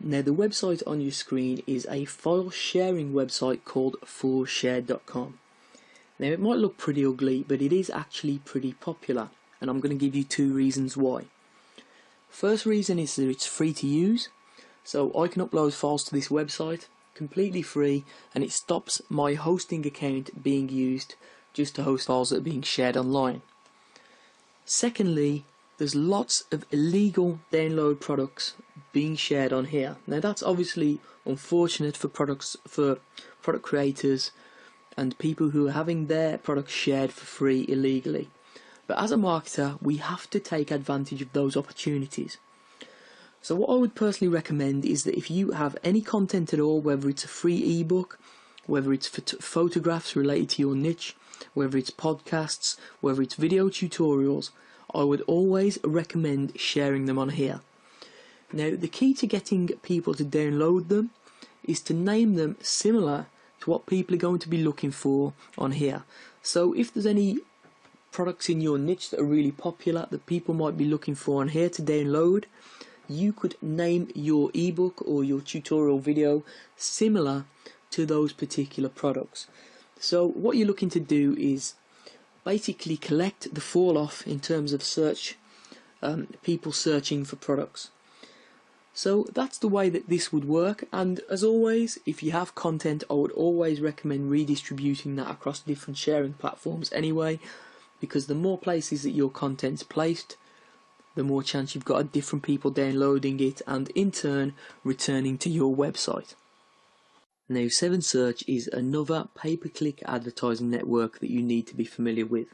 Now the website on your screen is a file sharing website called forshare.com. Now it might look pretty ugly, but it is actually pretty popular, and I'm going to give you two reasons why. First reason is that it's free to use, so I can upload files to this website completely free, and it stops my hosting account being used just to host files that are being shared online. Secondly, there's lots of illegal download products being shared on here. Now that's obviously unfortunate for product creators and people who are having their products shared for free illegally. But as a marketer, we have to take advantage of those opportunities. So what I would personally recommend is that if you have any content at all, whether it's a free ebook, whether it's photographs related to your niche, whether it's podcasts, whether it's video tutorials, I would always recommend sharing them on here. Now, the key to getting people to download them is to name them similar to what people are going to be looking for on here. So if there's any products in your niche that are really popular that people might be looking for on here to download, you could name your ebook or your tutorial video similar to those particular products. So what you're looking to do is basically collect the fall off in terms of search, people searching for products. So that's the way that this would work, and as always, if you have content, I would always recommend redistributing that across different sharing platforms anyway, because the more places that your content's placed, the more chance you've got of different people downloading it and in turn returning to your website. Now 7Search is another pay-per-click advertising network that you need to be familiar with.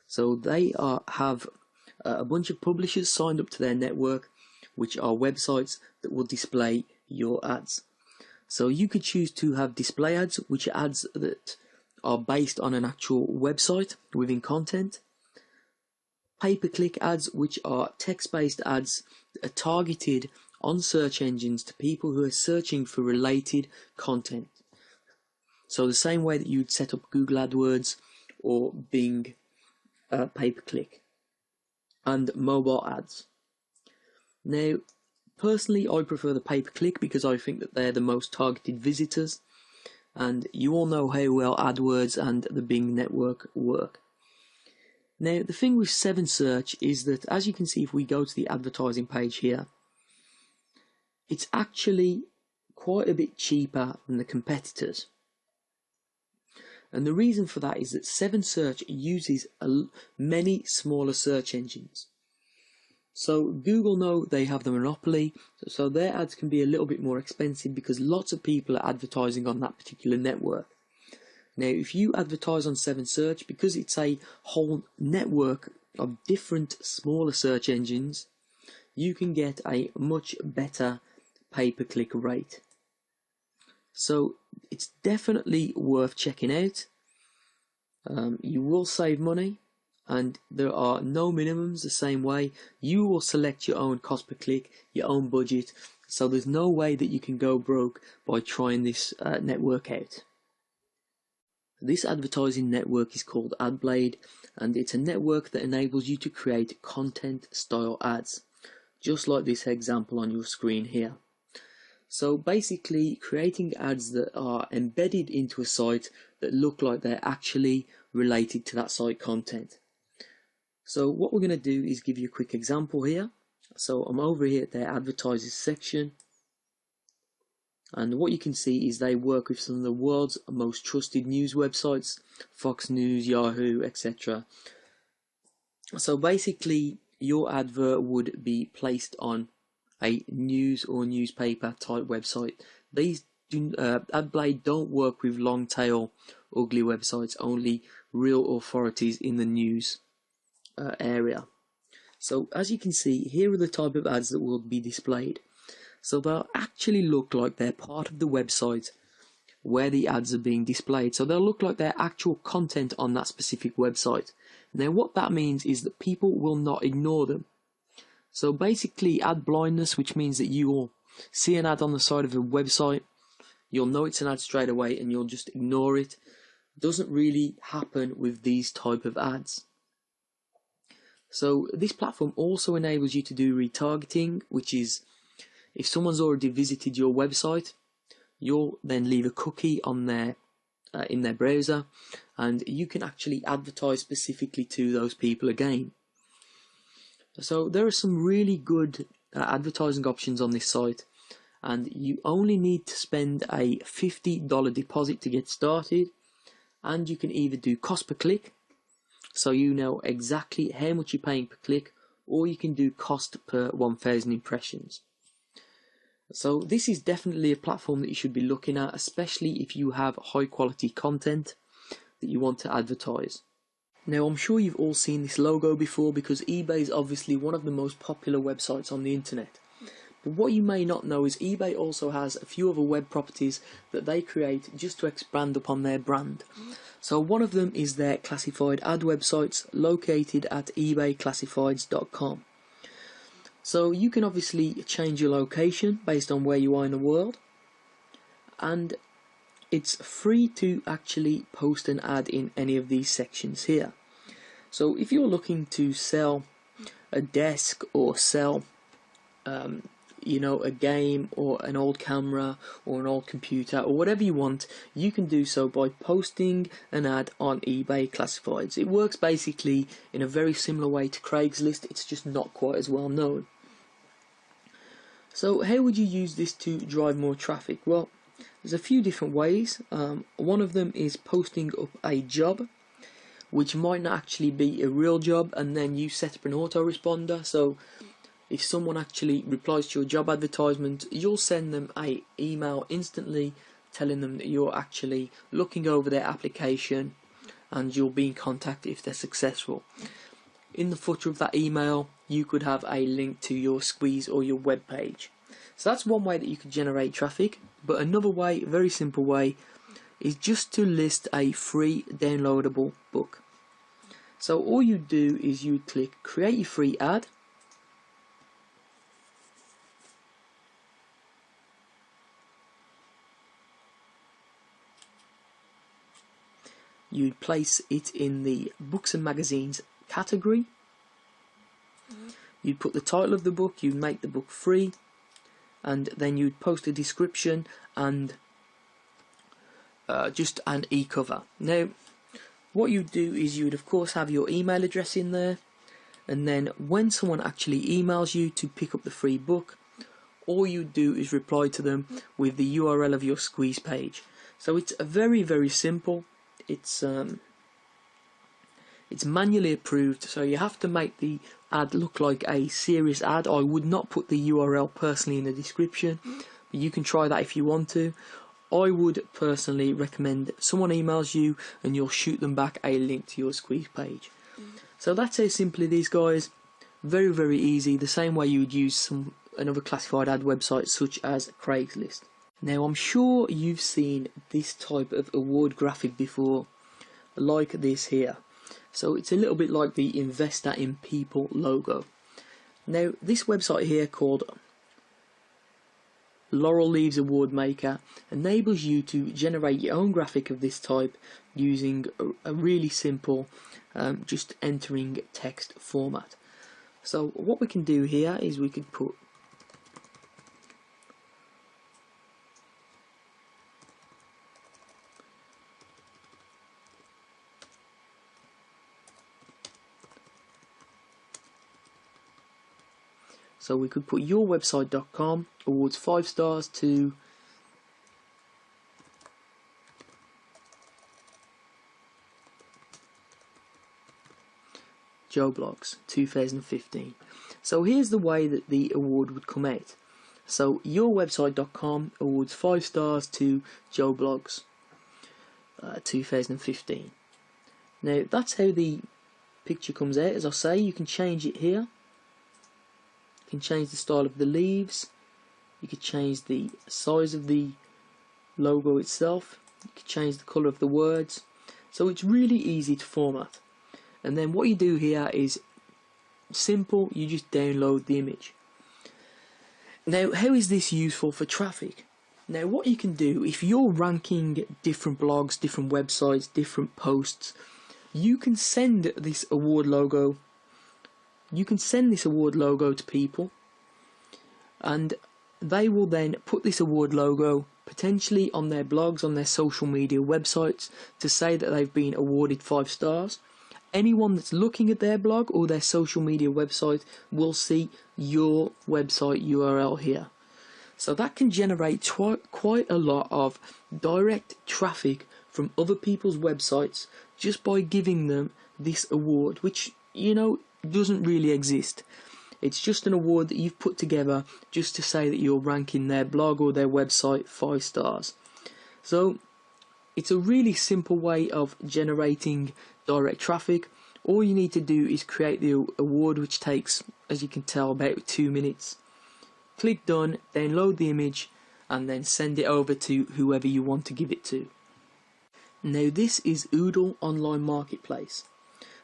So they have a bunch of publishers signed up to their network, which are websites that will display your ads. So you could choose to have display ads, which are ads that are based on an actual website within content. Pay-per-click ads, which are text-based ads that are targeted on search engines to people who are searching for related content. So the same way that you'd set up Google AdWords or Bing pay-per-click. And mobile ads. Now, personally, I prefer the pay-per-click because I think that they're the most targeted visitors, and you all know how well AdWords and the Bing network work. Now, the thing with 7Search is that, as you can see, if we go to the advertising page here, it's actually quite a bit cheaper than the competitors. And the reason for that is that 7Search uses many smaller search engines. So Google know they have the monopoly, so their ads can be a little bit more expensive because lots of people are advertising on that particular network. Now, if you advertise on 7Search, because it's a whole network of different smaller search engines, you can get a much better pay-per-click rate. So it's definitely worth checking out. You will save money, and there are no minimums the same way. You will select your own cost per click, your own budget, so there's no way that you can go broke by trying this network out. This advertising network is called AdBlade, and it's a network that enables you to create content style ads, just like this example on your screen here. So basically creating ads that are embedded into a site that look like they're actually related to that site content. So what we're going to do is give you a quick example here. So I'm over here at their advertisers section, and what you can see is they work with some of the world's most trusted news websites, Fox News, Yahoo, etc. So basically your advert would be placed on a news or newspaper type website. These AdBlade don't work with long tail ugly websites, only real authorities in the news area. So as you can see, here are the type of ads that will be displayed. So they'll actually look like they're part of the website where the ads are being displayed. So they'll look like they're actual content on that specific website. Now what that means is that people will not ignore them. So basically ad blindness, which means that you will see an ad on the side of a website, you'll know it's an ad straight away and you'll just ignore it, doesn't really happen with these type of ads. So this platform also enables you to do retargeting, which is if someone's already visited your website, you'll then leave a cookie on their in their browser, and you can actually advertise specifically to those people again. So there are some really good advertising options on this site, and you only need to spend a $50 deposit to get started, and you can either do cost per click, so you know exactly how much you're paying per click, or you can do cost per 1,000 impressions. So this is definitely a platform that you should be looking at, especially if you have high quality content that you want to advertise. Now, I'm sure you've all seen this logo before, because eBay is obviously one of the most popular websites on the internet. But what you may not know is eBay also has a few other web properties that they create just to expand upon their brand. So one of them is their classified ad websites located at ebayclassifieds.com. So you can obviously change your location based on where you are in the world, and it's free to actually post an ad in any of these sections here. So if you're looking to sell a desk, or sell a game, or an old camera, or an old computer, or whatever you want, you can do so by posting an ad on eBay Classifieds. It works basically in a very similar way to Craigslist, it's just not quite as well known. So how would you use this to drive more traffic? Well, there's a few different ways. One of them is posting up a job, which might not actually be a real job, and then you set up an autoresponder. So if someone actually replies to your job advertisement, you'll send them an email instantly telling them that you're actually looking over their application, and you'll be in contact if they're successful. In the footer of that email, you could have a link to your squeeze or your web page. So that's one way that you could generate traffic. But another way, a very simple way, is just to list a free downloadable book. So all you do is you click create your free ad, you'd place it in the books and magazines category. You'd put the title of the book, you'd make the book free, and then you'd post a description and just an e-cover. Now, what you'd do is you'd of course have your email address in there, and then when someone actually emails you to pick up the free book, all you do is reply to them with the URL of your squeeze page. So it's very, very simple. It's manually approved, so you have to make the ad look like a serious ad. I would not put the URL personally in the description, but you can try that if you want to. I would personally recommend someone emails you and you'll shoot them back a link to your squeeze page. So that's how simple it is, guys. Very, very easy, the same way you would use another classified ad website such as Craigslist. Now, I'm sure you've seen this type of award graphic before, like this here. So it's a little bit like the Investor in People logo. Now, this website here called Laurel Leaves Award Maker enables you to generate your own graphic of this type using a really simple, just entering text format. So what we can do here is we could put yourwebsite.com awards 5 stars to Joe Blogs 2015. So here's the way that the award would come out. So yourwebsite.com awards 5 stars to Joe Blogs 2015. Now that's how the picture comes out. As I say, you can change it here. You can change the style of the leaves, you can change the size of the logo itself, you can change the colour of the words, so it's really easy to format. And then what you do here is simple, you just download the image. Now, how is this useful for traffic? Now, what you can do, if you're ranking different blogs, different websites, different posts, you can send this award logo to people, and they will then put this award logo potentially on their blogs, on their social media websites, to say that they've been awarded 5 stars. Anyone that's looking at their blog or their social media website will see your website URL here. So that can generate quite a lot of direct traffic from other people's websites just by giving them this award, which, you know, doesn't really exist. It's just an award that you've put together just to say that you're ranking their blog or their website 5 stars. So it's a really simple way of generating direct traffic. All you need to do is create the award, which takes, as you can tell, about 2 minutes. Click done, then load the image, and then send it over to whoever you want to give it to. Now this is Oodle Online Marketplace.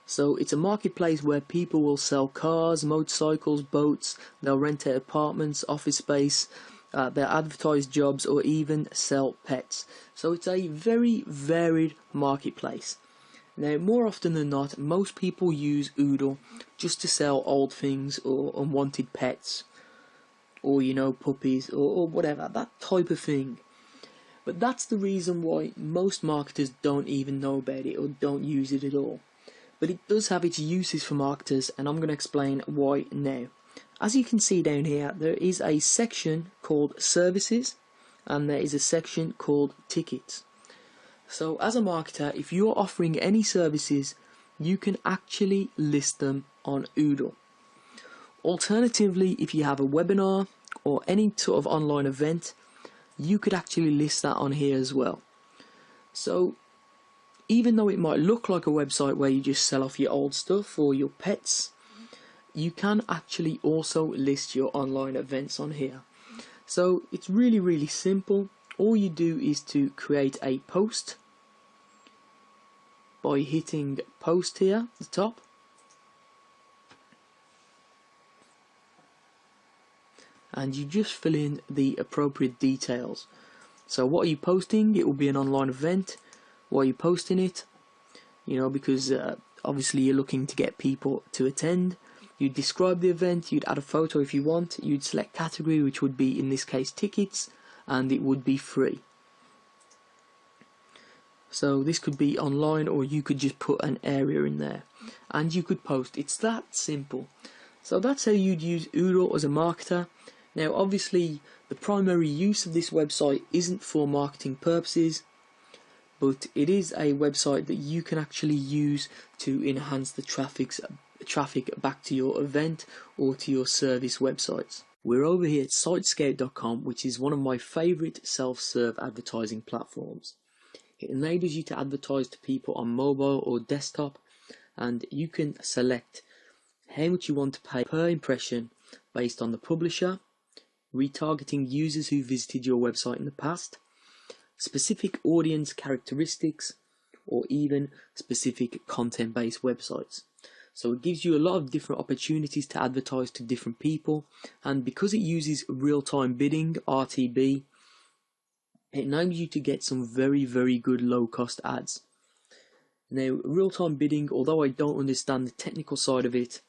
So it's a marketplace where people will sell cars, motorcycles, boats, they'll rent out apartments, office space, they'll advertise jobs, or even sell pets. So it's a very varied marketplace. Now, more often than not, most people use Oodle just to sell old things or unwanted pets, or, you know, puppies, or whatever, that type of thing. But that's the reason why most marketers don't even know about it or don't use it at all. But it does have its uses for marketers, and I'm going to explain why now. As you can see down here, there is a section called Services, and there is a section called Tickets. So as a marketer, if you're offering any services, you can actually list them on Oodle. Alternatively, if you have a webinar or any sort of online event, you could actually list that on here as well. So even though it might look like a website where you just sell off your old stuff or your pets, you can actually also list your online events on here. So it's really simple. All you do is to create a post by hitting post here at the top. And you just fill in the appropriate details. So what are you posting? It will be an online event. Why are you posting it? You know, because obviously you're looking to get people to attend. You'd describe the event, you'd add a photo if you want, you'd select category, which would be in this case tickets, and it would be free. So this could be online, or you could just put an area in there and you could post. It's that simple. So that's how you'd use Oodle as a marketer. Now obviously the primary use of this website isn't for marketing purposes, but it is a website that you can actually use to enhance the traffic back to your event or to your service websites. We're over here at Sitescout.com, which is one of my favourite self-serve advertising platforms. It enables you to advertise to people on mobile or desktop, and you can select how much you want to pay per impression based on the publisher, retargeting users who visited your website in the past, specific audience characteristics, or even specific content-based websites. So it gives you a lot of different opportunities to advertise to different people, and because it uses real-time bidding, RTB, it enables you to get some very good low-cost ads. Now, real-time bidding, although I don't understand the technical side of it,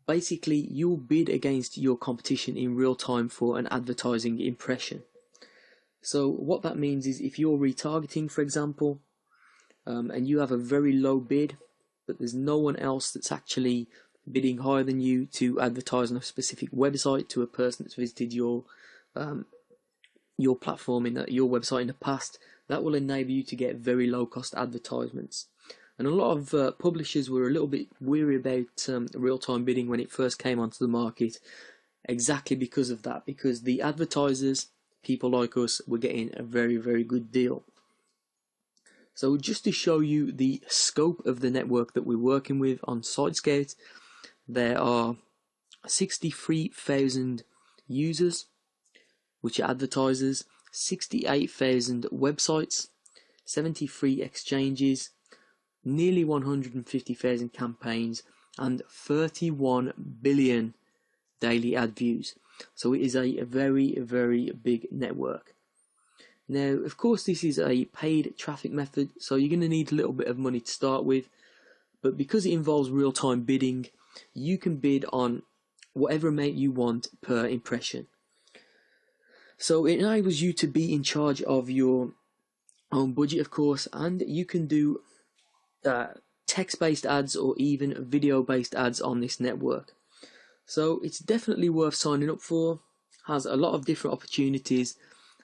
basically you'll bid against your competition in real time for an advertising impression. So what that means is if you're retargeting, for example, and you have a very low bid, but there's no one else that's actually bidding higher than you to advertise on a specific website to a person that's visited your platform your website in the past, that will enable you to get very low cost advertisements. And a lot of publishers were a little bit weary about real-time bidding when it first came onto the market, exactly because of that, because the advertisers, people like us, were getting a very good deal. So just to show you the scope of the network that we're working with on Sitescout, there are 63,000 users, which are advertisers, 68,000 websites, 73 exchanges, nearly 150,000 campaigns, and 31 billion daily ad views. So it is a very big network. Now, of course, this is a paid traffic method, so you're going to need a little bit of money to start with, but because it involves real-time bidding, you can bid on whatever amount you want per impression. So it enables you to be in charge of your own budget, of course, and you can do text-based ads or even video-based ads on this network. So it's definitely worth signing up for. Has a lot of different opportunities,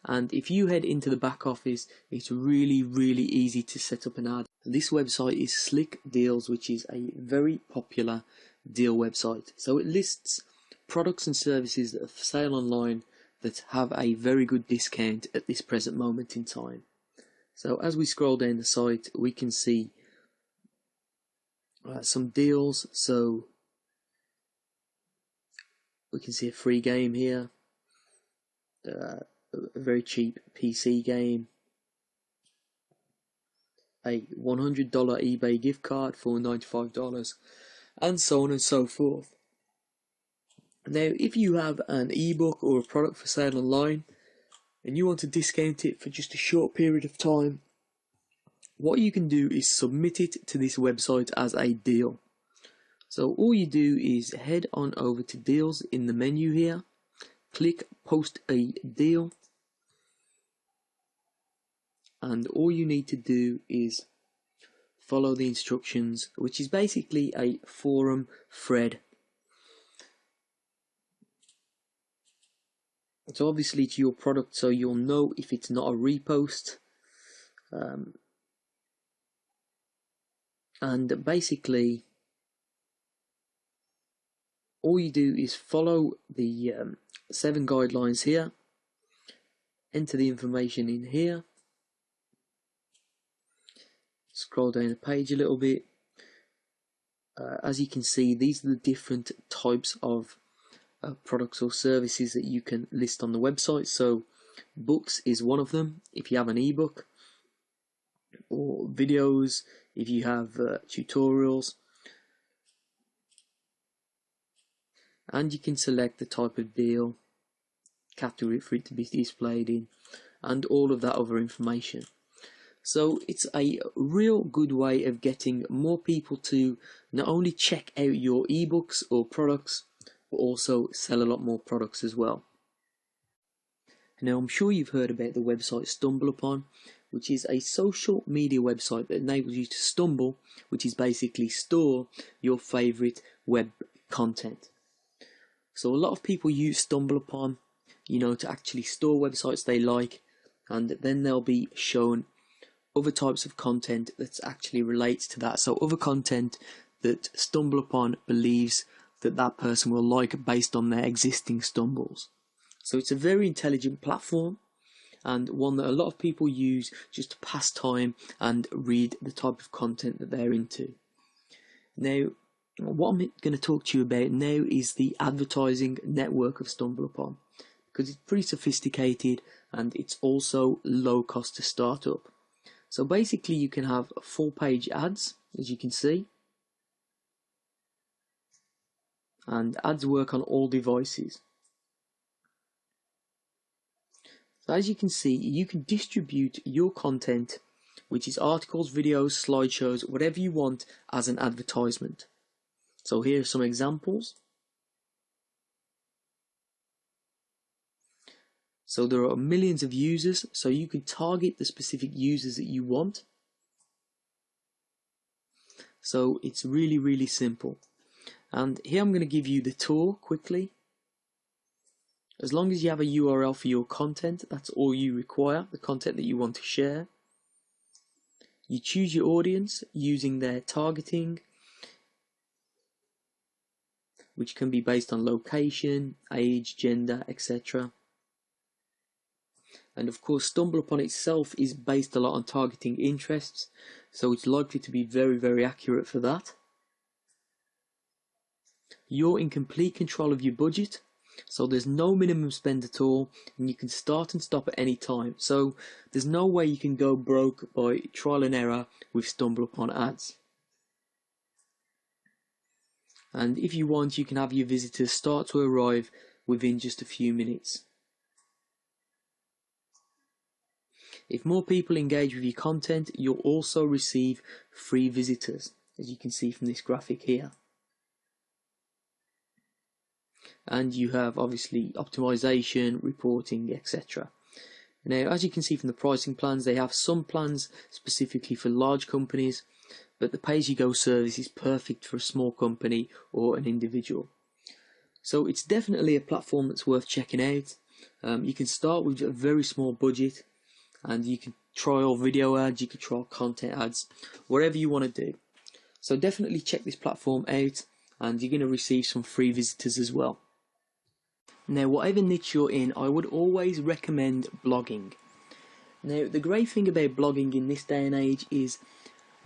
and if you head into the back office, it's really easy to set up an ad. This website is Slick Deals, which is a very popular deal website. So it lists products and services that are for sale online that have a very good discount at this present moment in time. So as we scroll down the site, we can see some deals. So we can see a free game here, a very cheap PC game, a $100 eBay gift card for $95, and so on and so forth. Now, if you have an ebook or a product for sale online and you want to discount it for just a short period of time, what you can do is submit it to this website as a deal. So all you do is head on over to deals in the menu here, click post a deal, and all you need to do is follow the instructions, which is basically a forum thread. So obviously it's your product, so you'll know if it's not a repost. And basically all you do is follow the 7 guidelines here, enter the information in here, scroll down the page a little bit. As you can see, these are the different types of products or services that you can list on the website. So books is one of them if you have an ebook, or videos if you have tutorials, and you can select the type of deal, category for it to be displayed in, and all of that other information. So it's a real good way of getting more people to not only check out your ebooks or products, but also sell a lot more products as well. Now, I'm sure you've heard about the website StumbleUpon, which is a social media website that enables you to stumble, which is basically store your favorite web content. So a lot of people use StumbleUpon, to actually store websites they like, and then they'll be shown other types of content that actually relates to that. So other content that StumbleUpon believes that person will like based on their existing stumbles. So it's a very intelligent platform, and one that a lot of people use just to pass time and read the type of content that they're into. Now, what I'm going to talk to you about now is the advertising network of StumbleUpon, because it's pretty sophisticated and it's also low cost to start up. So basically you can have full page ads, as you can see, and ads work on all devices. So as you can see, you can distribute your content, which is articles, videos, slideshows, whatever you want, as an advertisement. So here are some examples. So there are millions of users, so you can target the specific users that you want. So it's really simple. And here I'm going to give you the tour quickly. As long as you have a URL for your content, that's all you require, the content that you want to share. You choose your audience using their targeting, which can be based on location, age, gender, etc. And of course, StumbleUpon itself is based a lot on targeting interests, so it's likely to be very accurate for that. You're in complete control of your budget, so there's no minimum spend at all, and you can start and stop at any time. So there's no way you can go broke by trial and error with StumbleUpon ads. And if you want, you can have your visitors start to arrive within just a few minutes. If more people engage with your content, you'll also receive free visitors, as you can see from this graphic here. and you have obviously optimization, reporting, etc. Now, as you can see from the pricing plans, they have some plans specifically for large companies, but the pay-as-you-go service is perfect for a small company or an individual. So it's definitely a platform that's worth checking out. You can start with a very small budget, and you can trial video ads, you can trial content ads, whatever you want to do. So definitely check this platform out, and you're going to receive some free visitors as well. Now, whatever niche you're in, I would always recommend blogging. Now, the great thing about blogging in this day and age is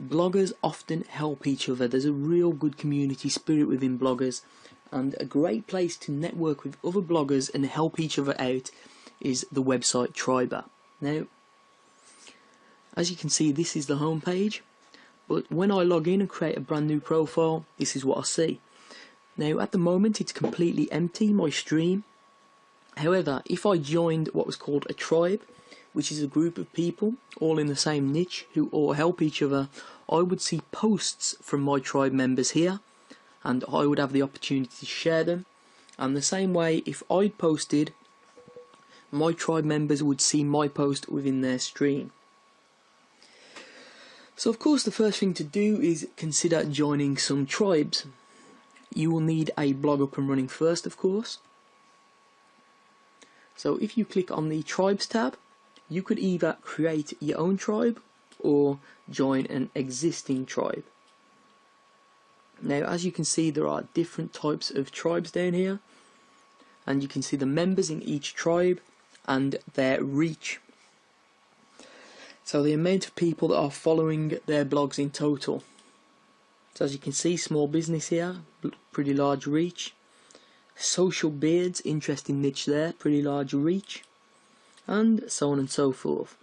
bloggers often help each other. There's a real good community spirit within bloggers, and a great place to network with other bloggers and help each other out is the website Triber. Now, as you can see, this is the home page, but when I log in and create a brand new profile, this is what I see. Now, at the moment, it's completely empty, my stream. However, if I joined what was called a tribe, which is a group of people all in the same niche who all help each other, I would see posts from my tribe members here, and I would have the opportunity to share them. And the same way, if I posted, my tribe members would see my post within their stream. So of course, the first thing to do is consider joining some tribes. You will need a blog up and running first, of course. So if you click on the Tribes tab, you could either create your own tribe or join an existing tribe. Now, as you can see, there are different types of tribes down here, and you can see the members in each tribe and their reach. So the amount of people that are following their blogs in total. So as you can see, small business here, pretty large reach. Social beards, interesting niche there, pretty large reach, and so on and so forth.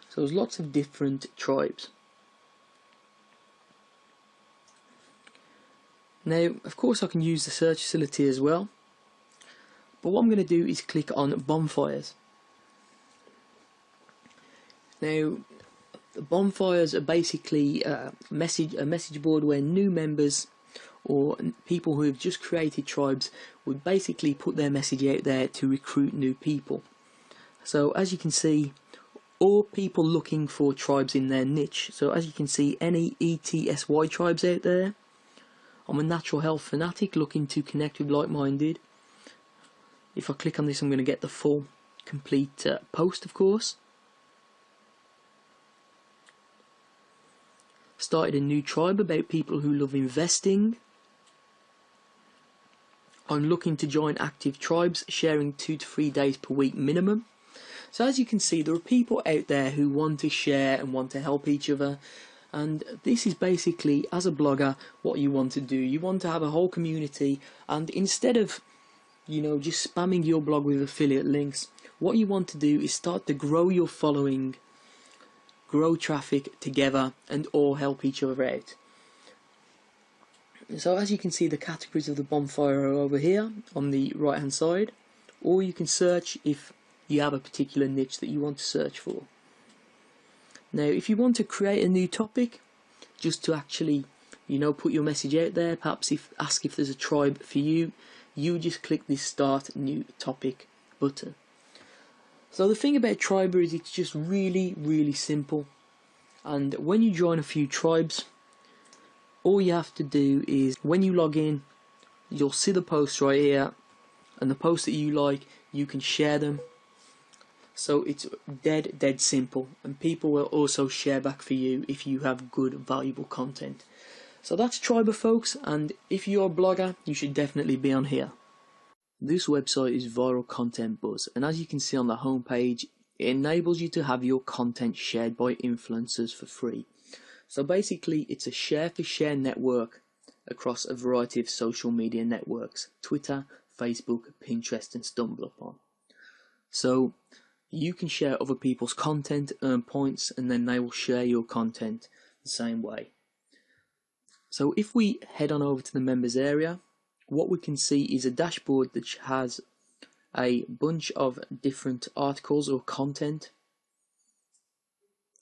So there's lots of different tribes. Now, of course, I can use the search facility as well, but what I'm going to do is click on bonfires. Now, bonfires are basically a message board where new members or people who have just created tribes would basically put their message out there to recruit new people. So as you can see, all people looking for tribes in their niche. So as you can see, any ETSY tribes out there. I'm a natural health fanatic looking to connect with like-minded. If I click on this, I'm going to get the full complete post, of course. Started a new tribe about people who love investing. I'm looking to join active tribes, sharing 2 to 3 days per week minimum. So as you can see, there are people out there who want to share and want to help each other. And this is basically, as a blogger, what you want to do. You want to have a whole community, and instead of, just spamming your blog with affiliate links, what you want to do is start to grow your following, grow traffic together, and all help each other out. So as you can see, the categories of the bonfire are over here on the right hand side, or you can search if you have a particular niche that you want to search for. Now, if you want to create a new topic, just to actually, put your message out there, perhaps ask if there's a tribe for you, you just click this Start New Topic button. So the thing about Triber is it's just really, really simple. And when you join a few tribes, all you have to do is, when you log in, you'll see the posts right here, and the posts that you like, you can share them. So it's dead simple, and people will also share back for you if you have good, valuable content. So that's Triber, folks, and if you're a blogger, you should definitely be on here. This website is Viral Content Buzz, and as you can see on the home page, it enables you to have your content shared by influencers for free. So basically, it's a share-for-share network across a variety of social media networks: Twitter, Facebook, Pinterest, and StumbleUpon. So you can share other people's content, earn points, and then they will share your content the same way. So if we head on over to the members area, what we can see is a dashboard that has a bunch of different articles or content.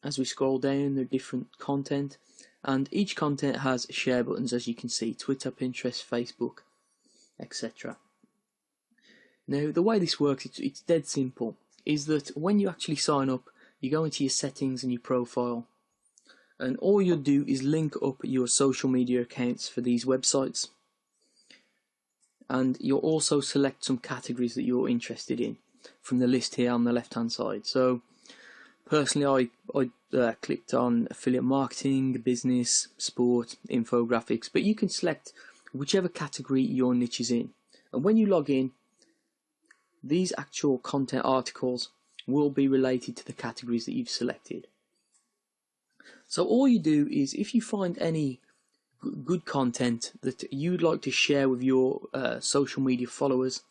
As we scroll down, there are different content, and each content has share buttons, as you can see: Twitter, Pinterest, Facebook, etc. Now the way this works, it's dead simple, is that when you actually sign up, you go into your settings and your profile, and all you'll do is link up your social media accounts for these websites, and you'll also select some categories that you're interested in from the list here on the left hand side. So personally I clicked on affiliate marketing, business, sport, infographics, but you can select whichever category your niche is in, and when you log in, these actual content articles will be related to the categories that you've selected. So all you do is, if you find any good content that you'd like to share with your social media followers,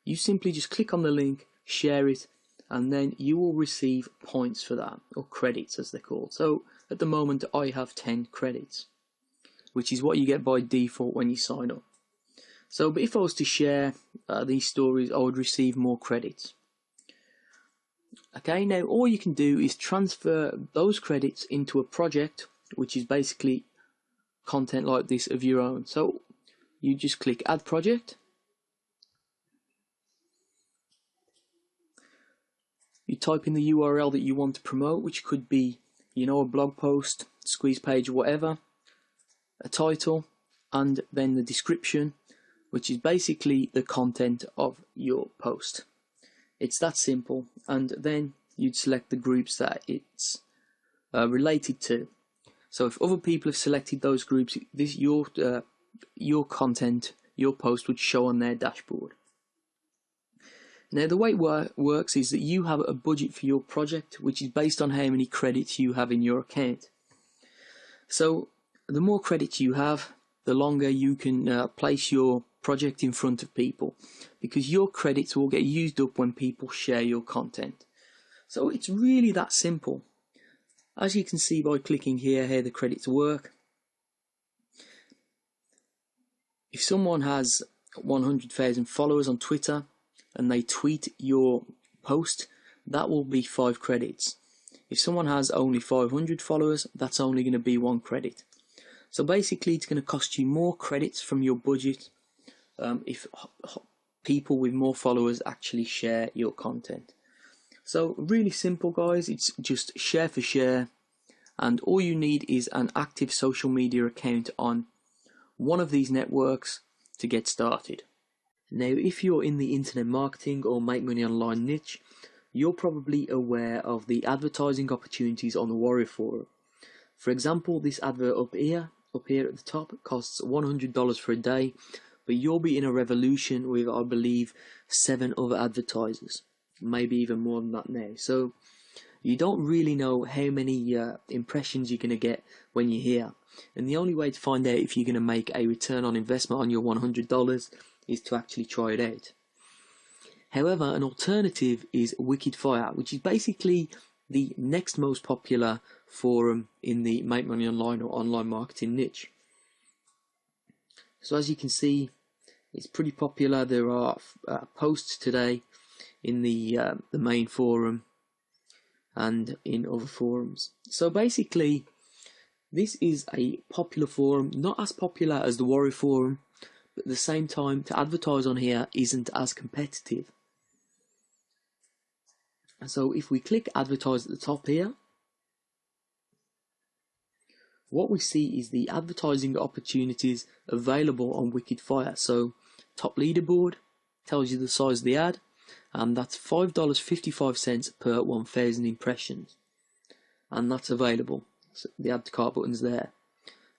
you simply just click on the link, share it, and then you will receive points for that, or credits as they're called. So at the moment I have 10 credits, which is what you get by default when you sign up. So, but if I was to share these stories, I would receive more credits. Okay, now all you can do is transfer those credits into a project, which is basically content like this of your own. So you just click Add Project. You type in the URL that you want to promote, which could be, you know, a blog post, squeeze page, or whatever, a title, and then the description, which is basically the content of your post. It's that simple, and then you'd select the groups that it's related to. So if other people have selected those groups, this your content, your post would show on their dashboard. Now the way it works is that you have a budget for your project, which is based on how many credits you have in your account. So the more credits you have, the longer you can place your project in front of people, because your credits will get used up when people share your content. So it's really that simple. As you can see by clicking here how the credits work, if someone has 100,000 followers on Twitter and they tweet your post, that will be 5 credits. If someone has only 500 followers, that's only going to be 1 credit. So basically it's going to cost you more credits from your budget if people with more followers actually share your content. So really simple, guys. It's just share for share, and all you need is an active social media account on one of these networks to get started. Now if you're in the internet marketing or make money online niche, you're probably aware of the advertising opportunities on the Warrior Forum. For example, this advert up here at the top costs $100 for a day, but you'll be in a revolution with, I believe, 7 other advertisers, maybe even more than that now. So you don't really know how many impressions you're going to get when you're here, and the only way to find out if you're going to make a return on investment on your $100 is to actually try it out. However, an alternative is Wicked Fire, which is basically the next most popular forum in the make money online or online marketing niche. So as you can see, it's pretty popular. There are posts today in the main forum and in other forums. So basically, this is a popular forum, not as popular as the Warrior Forum, but at the same time, to advertise on here isn't as competitive. So if we click Advertise at the top here, what we see is the advertising opportunities available on Wicked Fire. So top leaderboard tells you the size of the ad, and that's $5.55 per 1,000 impressions, and that's available. So the add to cart button's there.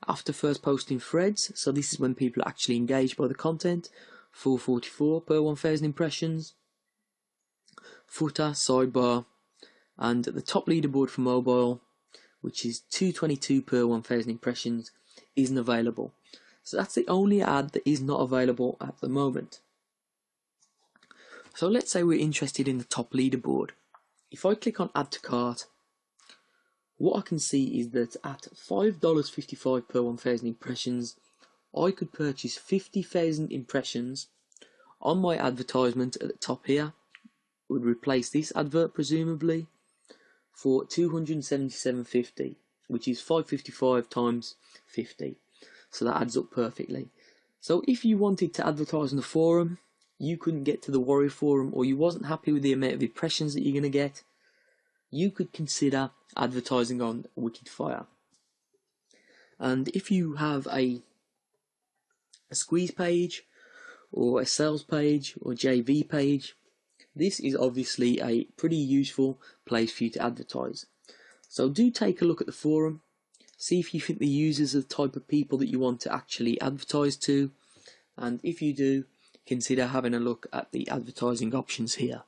After first posting threads, so this is when people are actually engaged by the content, $4.44 per 1,000 impressions. Footer, sidebar, and the top leaderboard for mobile, which is $2.22 per 1,000 impressions, isn't available. So that's the only ad that is not available at the moment. So let's say we're interested in the top leaderboard. If I click on Add to Cart, what I can see is that at $5.55 per 1,000 impressions, I could purchase 50,000 impressions on my advertisement at the top here. Would replace this advert presumably for $277.50, which is $5.55 times 50. So that adds up perfectly. So if you wanted to advertise on the forum, you couldn't get to the Warrior Forum, or you wasn't happy with the amount of impressions that you're going to get, you could consider advertising on Wikifire. And if you have a squeeze page, or a sales page, or JV page, this is obviously a pretty useful place for you to advertise. So do take a look at the forum, see if you think the users are the type of people that you want to actually advertise to, and if you do, consider having a look at the advertising options here.